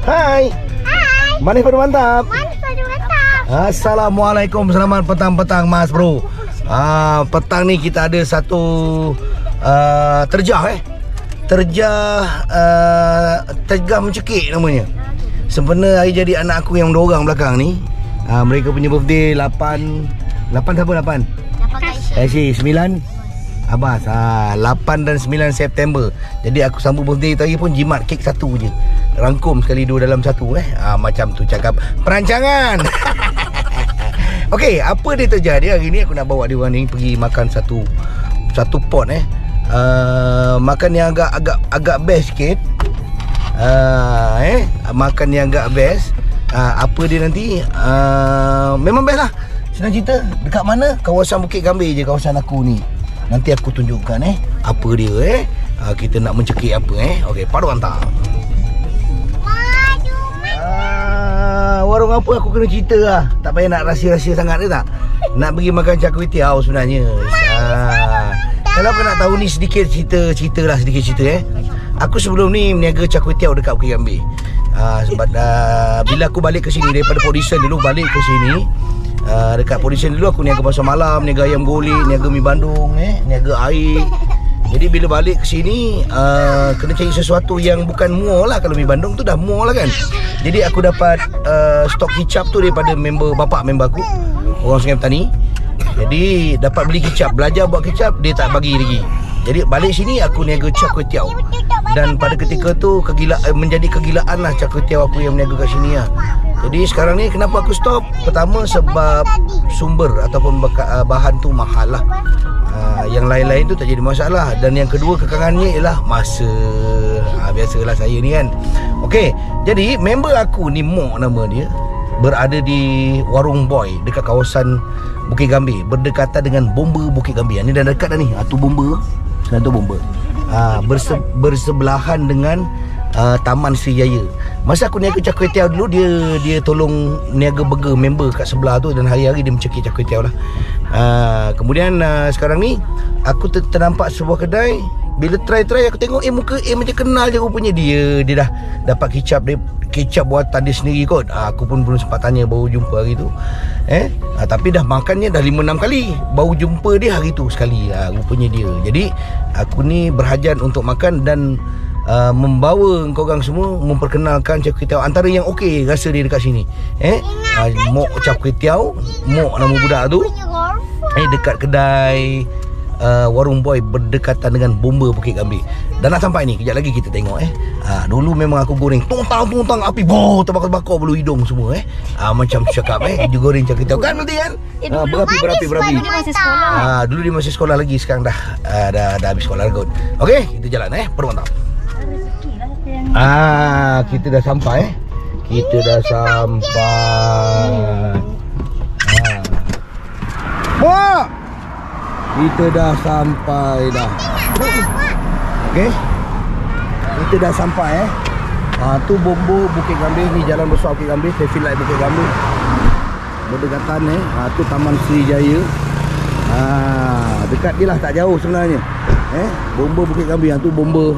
Hai. Hai. Manis padu mantap. Manis padu mantap. Assalamualaikum, selamat petang-petang Mas Bro. Petang ni kita ada satu terjah terjah mencekik namanya. Sempena hari jadi anak aku yang 2 orang belakang ni. Mereka punya birthday 8 siapa 8? 9 Abbas. 8 dan 9 September. Jadi aku sambut birthday tu hari pun jimat kek satu je. Rangkum sekali 2 dalam 1 macam tu cakap perancangan. Okey, apa dia terjadi hari ni? Aku nak bawa dia orang ni pergi makan satu pot makan yang agak best sikit. Makan yang agak best. Apa dia nanti? Memang best lah. Senang cerita, dekat mana? Kawasan Bukit Gambir je, kawasan aku ni. Nanti aku tunjukkan apa dia kita nak mencekik apa Okey, padu hantar. Warung apa aku kena cerita lah. Tak payah nak rahsia-rahsia sangat ke tak? Nak pergi makan char kway teow sebenarnya. Kalau kau nak tahu ni sedikit cerita lah. Aku sebelum ni meniaga char kway teow dekat Bukit Gambir. Sebab bila aku balik ke sini daripada Podison dulu, balik ke sini dekat Podison dulu aku niaga pasar malam, niaga ayam golek, niaga mi Bandung, niaga air. Jadi bila balik ke sini kena cari sesuatu yang bukan muar lah. Kalau mi Bandung tu dah muar lah kan. Jadi aku dapat stok kicap tu daripada bapak member aku, orang Sungai Petani. Jadi dapat beli kicap, belajar buat kicap, dia tak bagi lagi. Jadi balik sini aku niaga char kway teow. Dan pada ketika tu menjadi kegilaan lah char kway teow aku yang meniaga kat sini lah. Jadi sekarang ni kenapa aku stop? Pertama sebab sumber ataupun bahan tu mahal lah. Yang lain-lain tu tak jadi masalah. Dan yang kedua kekangannya ialah masa. Biasalah saya ni kan. Okey, jadi member aku ni Mok nama dia, berada di Warung Boy dekat kawasan Bukit Gambir, berdekatan dengan Bomba Bukit Gambir. Ni dah dekat dah ni. Tu Bomba. Sekarang tu Bomba. Bersebelahan dengan Taman Sri Jaya. Masa aku niaga char kway teow dulu, dia tolong niaga burger member kat sebelah tu, dan hari-hari dia mencekik char kway teow lah. Kemudian sekarang ni aku ternampak sebuah kedai. Bila try aku tengok muka macam kenal je rupanya. Dia dah dapat kicap buatan dia sendiri kot. Aku pun belum sempat tanya, baru jumpa hari tu. Tapi dah makannya dah 5-6 kali. Baru jumpa dia hari tu sekali. Rupanya dia. Jadi aku ni berhajat untuk makan dan membawa korang semua memperkenalkan char kway teow antara yang okey rasa dia dekat sini. Mok char kway teow, Mok nama budak tu. Dekat kedai Warung Boy berdekatan dengan Bomba Bukit Gambir. Dan nak sampai ni, kejap lagi kita tengok dulu memang aku goreng tungtang api terbakar-bakar bulu hidung semua macam cakap dia goreng char kway teow kan nanti kan. Berapi. Dulu dia masih sekolah lagi, sekarang dah habis sekolah kot. Okey, kita jalan perlu mantap. Kita dah sampai. Kita dah sampai dah. Okey. Kita dah sampai tu Bomba Bukit Gambir. Ni jalan besar Bukit Gambir, traffic light Bukit Gambir. Berdekatan tu Taman Sri Jaya. Dekat dia lah, tak jauh sebenarnya. Bomba Bukit Gambir. Tu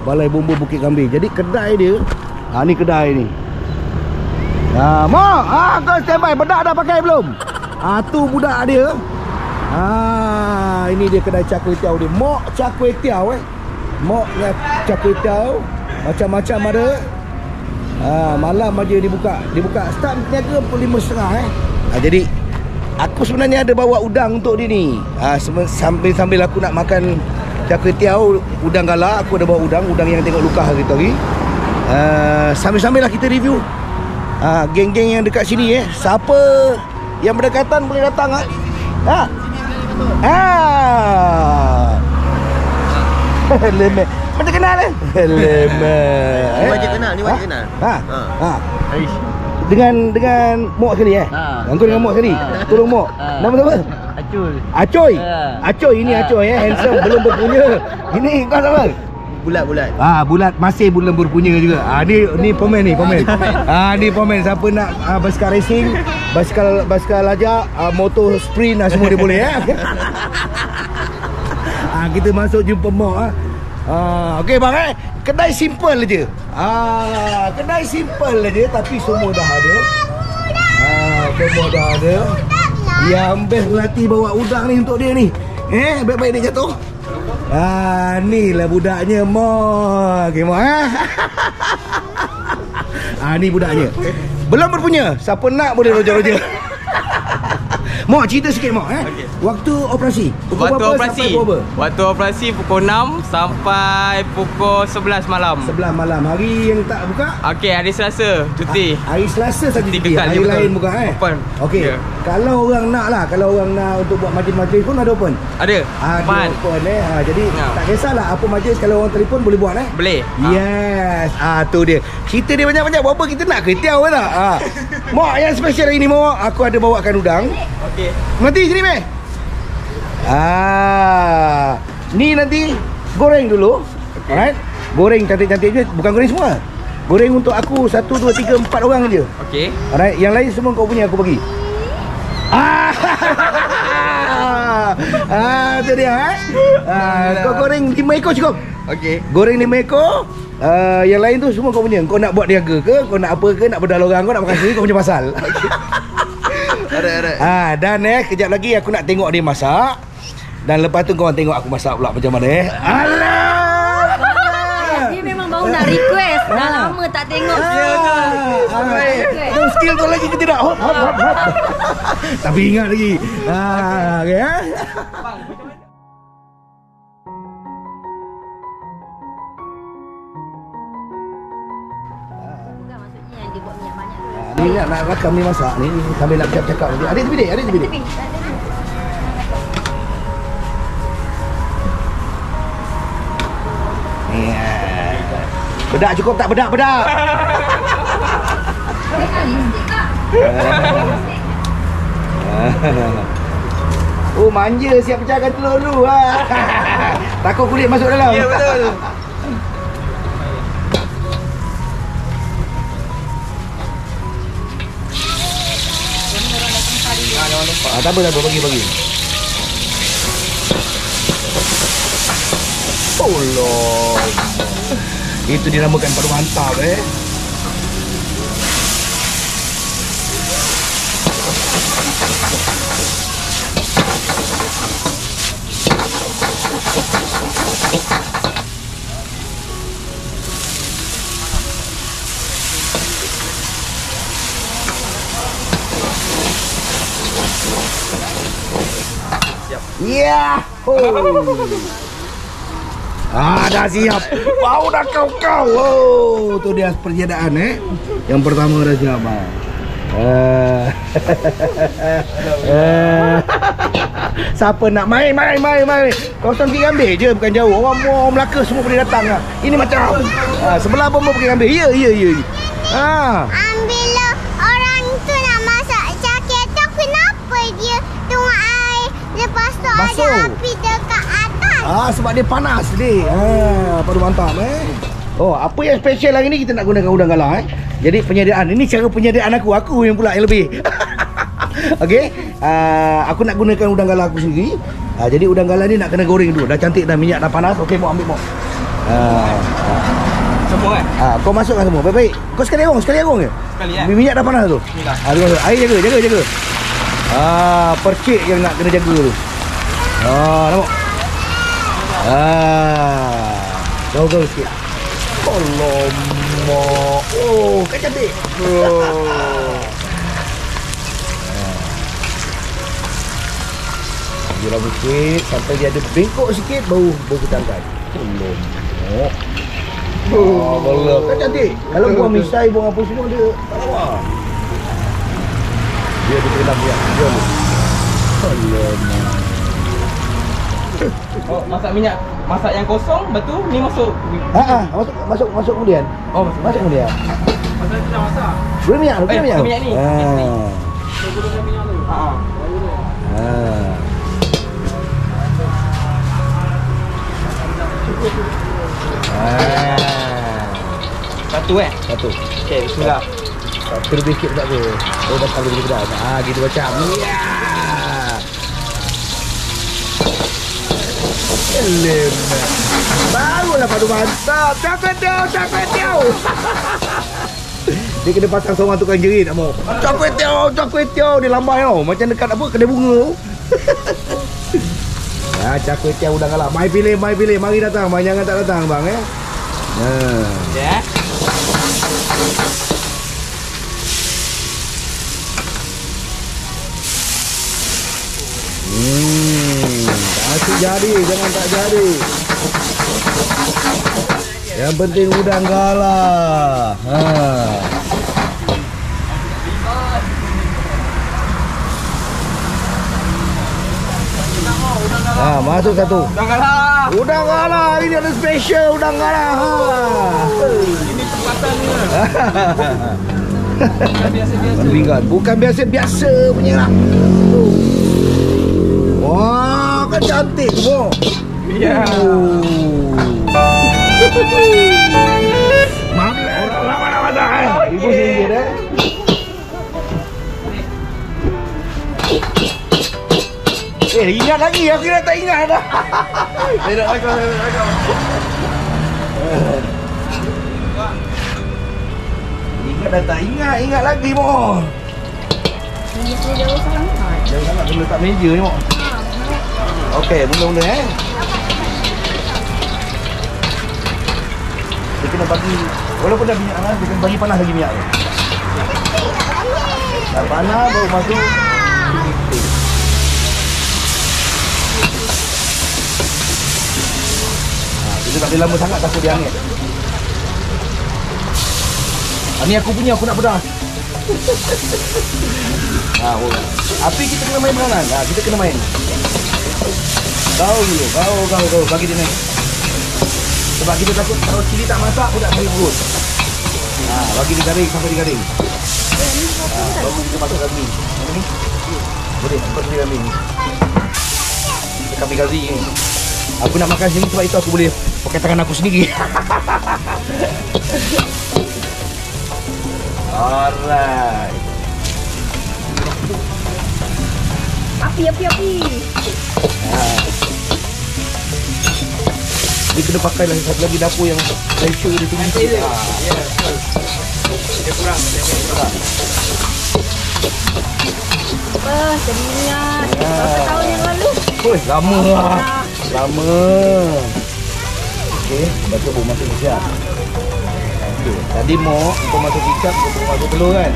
balai Bomba Bukit Gambir. Jadi kedai dia ni kedai ni. Mak, kau standby. Bedak dah pakai belum? Tu budak dia. Ini dia kedai char kway teow dia. Mok char kway teow Mok char kway teow macam-macam ada. Malam aja dibuka. Start niaga pukul 5.30 Jadi aku sebenarnya ada bawa udang untuk dia ni. Sambil aku nak makan char kway teow udang galak, aku ada bawa udang yang tengok Lukas hari tadi. Sambil-sambil lah kita review geng-geng yang dekat sini. Siapa yang berdekatan boleh datang Lemek. Macam kenal Lemek. Ni wajib kenal. Dengan Mok sekali Angkut dengan Mok sekali. Tolong Mok. Nama siapa? Acoy. Ini Acoy handsome, belum berpunya. Ini kau siapa? Bulat masih belum berpunya juga. Ni pemain ni. Ni pemain. Siapa nak basikal racing, basikal lajak, motor sprint semua dia boleh kita masuk jumpa Mok. Okey bang Kedai simple je. Kedai simple je tapi semua dah ada. Semua dah ada. Yang best melatih bawa udang ni untuk dia ni. Baik-baik dia jatuh. Ni lah budaknya Mo. Okey Mo ni budaknya. Belum berpunya. Siapa nak boleh roja-roja. Mo, cerita sikit Mo. Okay. Waktu operasi. Waktu berapa operasi. sampai pukul berapa? Waktu operasi pukul 6 sampai pukul 11 malam. 11 malam. Hari yang tak buka? Okey, hari Selasa cuti. Hari Selasa saja cuti. Kekal, Hari betul. lain buka Open. Okey. Ya. Kalau orang nak lah, kalau orang nak untuk buat majlis-majlis pun ada open. Ada. Ada open jadi Ya. tak kisahlah apa majlis, kalau orang telefon boleh buat Boleh. Yes. Tu dia. Cerita dia banyak-banyak. Buat apa kita nak kertiau ke tak? Mak, yang special hari ni Mak, aku ada bawakan udang. Okey. Nanti sini meh. Ni nanti goreng dulu. Okay. Alright. Goreng cantik-cantik je, bukan goreng semua. Goreng untuk aku 1 2 3 4 orang je. Okey. Alright, yang lain semua kau punya aku bagi. Tu dia kau goreng 5 ekor cukup. Okey. Goreng 5 ekor. Yang lain tu semua kau punya. Kau nak buat niaga ke, kau nak apa ke, nak bedal orang, kau nak makan sendiri, kau punya pasal. Ada. Dan kejap lagi aku nak tengok dia masak. Dan lepas tu kau tengok aku masak pula macam mana Alah. Dia memang baru nak request. Dah lama tak tengok. Tu skill tu lagi ke tidak? Hop. Tapi ingat lagi. Okay, Bukan maksudnya yang dia buat minyak banyak tu. Ni nak rakam ni masak ni sambil nak cakap nanti. Adik tepi dik. Bedak cukup tak bedak? Manja siap pecahkan telur dulu. Takut kulit masuk dalam. Ya, betul. Tak apa, bagi. Allah. Itu dinamakan palu mantap Ya. Dah siap. Bau dah kau. Tu dia perniagaan Yang pertama dah siap Siapa nak main. Kawasan pergi ambil je, bukan jauh. Orang Melaka semua boleh datang lah. Ini macam sebelah pun pergi ambil. Ya. Ambil orang tu nak masak cakap tu, kenapa dia tunggu air lepas tu Basuh. ada api dekat atas? Sebab dia panas ni. Padu mantap apa yang special hari ni kita nak gunakan udang galah Jadi penyediaan ini cara penyediaan aku yang pula yang lebih. Okey. Aku nak gunakan udang galah aku sendiri. Jadi udang galah ni nak kena goreng dulu. Dah cantik dah, minyak dah panas. Okey, mau ambil mau. Semua Kau masukkan semua. Baik-baik. Kau sekali agong je. Sekali Minyak dah panas tu. Bismillah. Air jaga. Percik yang nak kena jaga tu. Nampak? Gaul sikit. Alamak. Kan cantik. Dia sikit sampai dia ada bengkok sikit, baru kita angkat. Alamak. Belum. Kan cantik. Kalau buang misai, buang apa semua dia tak lawa. Dia dalam dia. Alamak. Masak yang kosong, betul ni masuk. Masuk kemudian. Masuk kemudian. Masak tu dah masak. Gula minyak ni. Minyak ni. Gula minyak tu. Satu Satu. Okey, bismillah. Satu lebih sikit tak apa. Dah lebih sedap. Gitu macam. Ya. Lemak. Barulah padu mantap. Char kway teow. Dia kena pasang seorang tukang jerit nak mau. Char kway teow. Dia lambai tau. Macam dekat apa? Kedai bunga. Ya, char kway teow udang galak. Mai pilih. Mari datang. Mai jangan tak datang bang Ya. Asyik jadi, jangan tak jadi. Yang penting udang galah. Masuk satu. Udang galah. Ini ada special udang galah. Ini kesempatannya. Bukan biasa-biasa punya lah. Wah, kan cantik mo. Ya. Mami, orang lama Ibu singgir ingat lagi. Aku dah tak ingat dah. Saya nak agak. Ingat dah tak ingat. Ingat lagi mo. Jauh sangat kena letak meja ni mo. Okey, mula-mula dia kena bagi, walaupun dah minyak panas, dia kena bagi panas lagi minyak tu. Dah panas baru masuk. Kita tak boleh lama sangat takut dia hangat. Ni aku punya, aku nak pedas. Api kita kena main peranan. Kita kena main. Kau bagi dia naik. Sebab kita takut kalau cili tak masak pun tak boleh perut. Bagi dia garing sampai dia garing. Baru kita masuk gazi. Mana ni? Boleh, tempat dia garing ni. Kita kami gazi ni. Aku nak makan sini sebab itu aku boleh pakai tangan aku sendiri. Alright. Api. Dia kena pakai satu lagi dapur yang ratio dia tinggi sikit. Dia kurang. Jadi ingat berapa tahun yang lalu? Lama lah. Okey, baca bu masuk kicap. Tadi mau kau masuk kicap, kau masuk telur kan?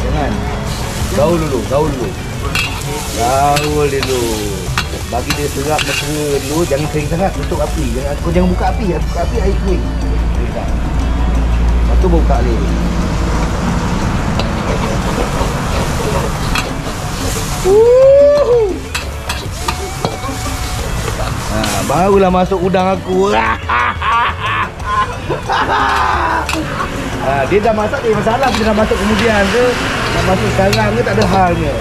Jangan. Gaul dulu. Bagi dia serap mesra dulu, jangan kering sangat, tutup api. Jangan buka api, air kering. Lepas tu buka lagi. Barulah masuk udang aku. Dia dah masak, dia masalah dia dah masuk kemudian ke, dah masuk sekarang ke, tak ada halnya.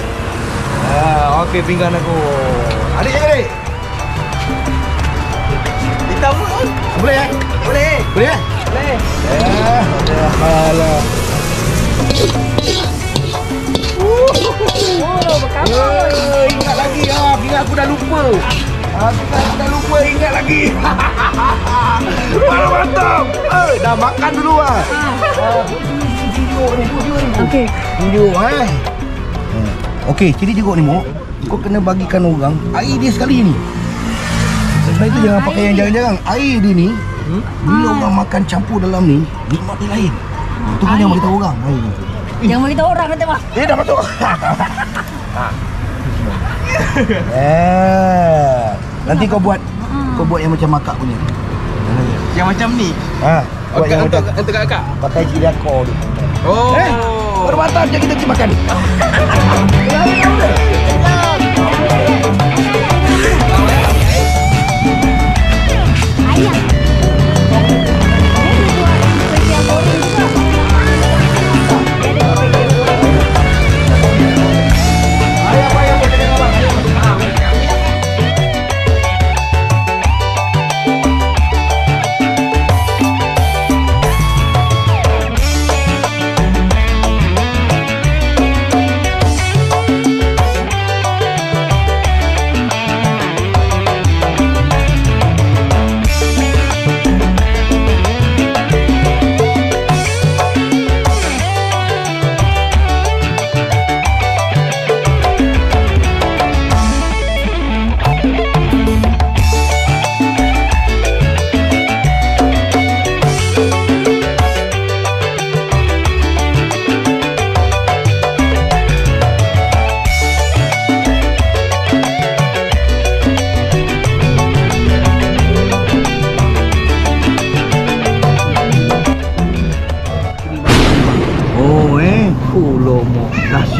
Okey, pinggan aku. Adik jangan adik. Hitam pun. Boleh eh? Boleh. Boleh eh? Boleh. Ada halah. Berkabut. Ingat lagi pinggan aku dah lupa. Ingat lagi. Mantap. Dah makan dulu Tunjuk ni. Okey. Tunjuk Okey, ciri jeruk ni Mok, kau kena bagikan orang air dia sekali ni. Sebab itu jangan pakai yang jarang-jarang. Air dia ni, bila orang makan campur dalam ni, nikmat dia lain. Itu kau jangan beritahu orang air ni. Jangan beritahu orang kata bang. Dah masuk. Nanti kau buat yang macam makak punya. Yang macam ni. Buat yang macam untuk kakak. pakai cili akor tu. Oh. Baru matang je kita pergi makan.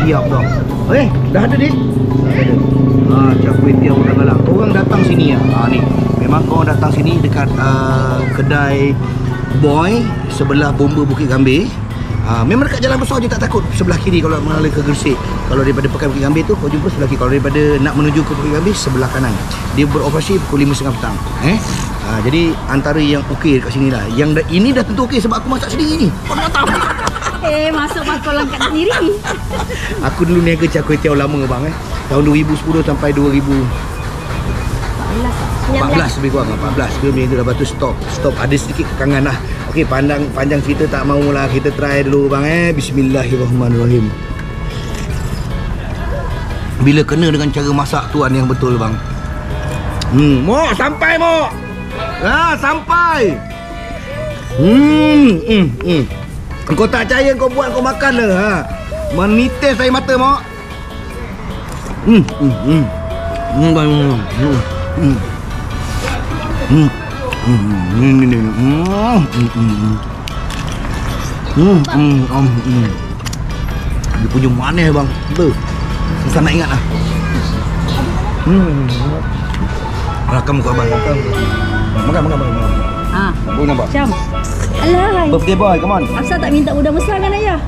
siap dah. Dah ada ni? Dah ada. Char Kway Teow Udang Galah. Korang datang sini ni. Memang korang datang sini dekat kedai Boy sebelah Bomba Bukit Gambir. Memang dekat jalan besar je, tak takut. Sebelah kiri kalau mengalir ke Gresik. Kalau daripada Pekan Bukit Gambir tu kau jumpa sebelah kiri. Kalau daripada nak menuju ke Bukit Gambir sebelah kanan. Dia beroperasi pukul 5.30 petang. Jadi antara yang okey dekat sini lah. Yang ini dah tentu okey sebab aku masak sendiri ni. Kau mantap. Masuk bakul langkat sendiri. Aku dulu niaga Char Kway Teow lama bang tahun 2010 sampai 2014 lebih kurang 14 ke minggu lepas tu stop ada sedikit kekangan lah. Okey, panjang cerita tak maulah, kita try dulu bang Bismillahirrahmanirrahim. Bila kena dengan cara masak tuan yang betul bang. Mok sampai mok. Sampai. Kau tak percaya kau buat kau makan lah. Menitis air mata mok. Dia punya manis bang. Susah nak ingat lah. Kamu kau abang. Makan. Boleh nampak? Syam. Alah. Birthday boy, come on. Asal tak minta udang besar kan ayah?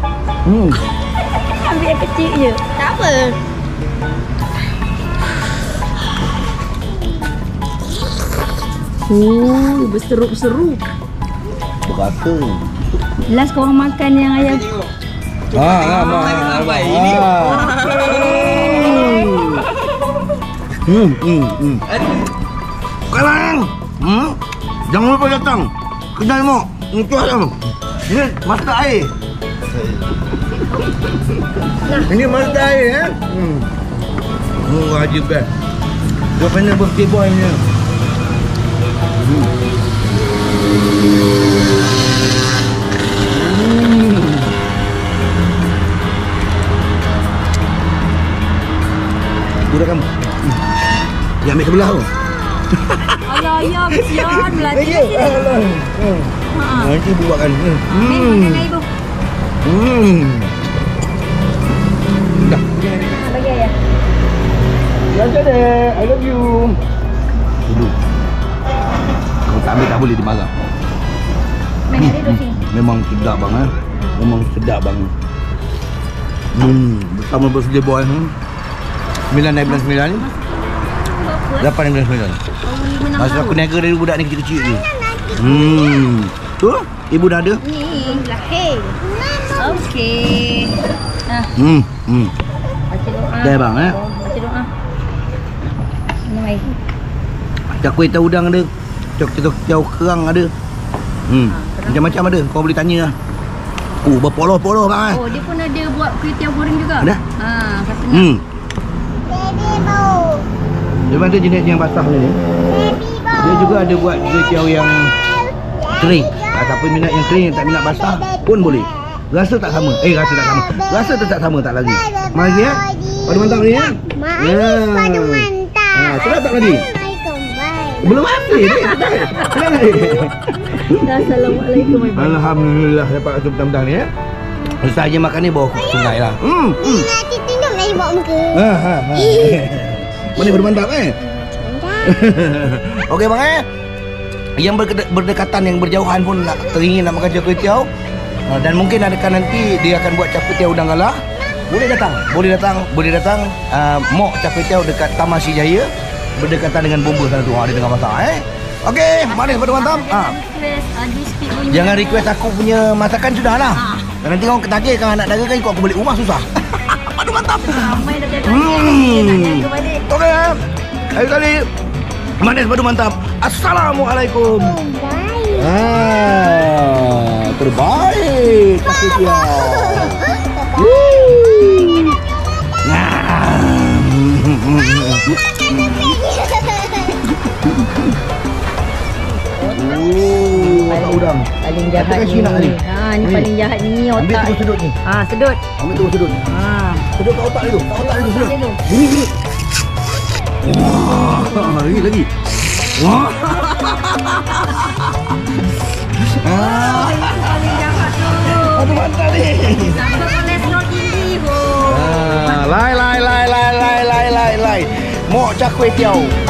Ambil yang kecil je. Tak apa. Berserup-serup. Berasa. Last korang makan yang ayah. Sampai ini. Sekarang jangan lupa datang kedai Mok. Untuk ayam. Ini master air. Ini master air wajib best. Dia punya birthday boy punya. Budak kamu. Dia ambil sebelah tu. Alah, ya, kesian. Melati. Nanti buatkan. Makan air bu. Dah. Bagi ayah. Jangan deh. I love you. Dulu. Kalau tak ambil tak boleh dimarah. Main kat dia duduk sini. Memang sedap bang Memang sedap bang. Bersama birthday boy 9 dari bulan 9 ni. 8 dari bulan 9. Masa aku niaga dari budak ni kecil-kecil je. Tu ibu dah ada. Ni lahir. Okey. Baca doa. Dah bang Baca doa. Minum air. Char Kway Teow udang ada. Char Kway Teow kerang ada. Macam-macam ada. Kau boleh tanya lah. Berpoloh-poloh bang Oh, dia pun ada buat kuih tiaw goreng juga. Ada? Katanya. Baby bow. Dia ada jenis yang basah ni. Baby bow. Dia juga ada buat kuih tiaw yang kering. Siapa minat yang kering, tak minat basah pun boleh. Rasa tak sama. Rasa tak sama. Rasa tetap sama tak lagi. Lagi ya? Padu mantap ni ya? Padu mantap. Sedap tak lagi? Belum habis ni. Assalamualaikum. Alhamdulillah dapat rasa petang-petang ni ya. Ustaz je makan ni bawah sungai lah. Nanti tunjuk lagi bawa muka. Mana bermantap Okey bang yang berdekatan, yang berjauhan pun nak teringin nak makan Char Kway Teow. Dan mungkin adakah nanti dia akan buat Char Kway Teow Udang Galah. Boleh datang Mok Char Kway Teow dekat Taman Sri Jaya, berdekatan dengan Bomba sana tu. Dia tengah masak Okey, manis pada mantap. Jangan request aku punya masakan sudahlah. Nanti kau ketagih kan anak dara kan ikut aku balik rumah susah. Padu mantap. Ramai dah jaga balik. Okey ayo kali manis padu mantap. Assalamualaikum. Terbaik kasih dia. Otak udang. Paling jahat ni. Ni paling jahat ni otak. Ambil terus sedut ni. Sedut. Ambil terus sedut ni. Sedut kat otak dia tu. Kat otak dia tu sedut. Gini. Wah, lagi. Wah. Paling jahat tu. Aduh mantap ni. Sampai kolesterol tinggi. Mok Char Kway Teow.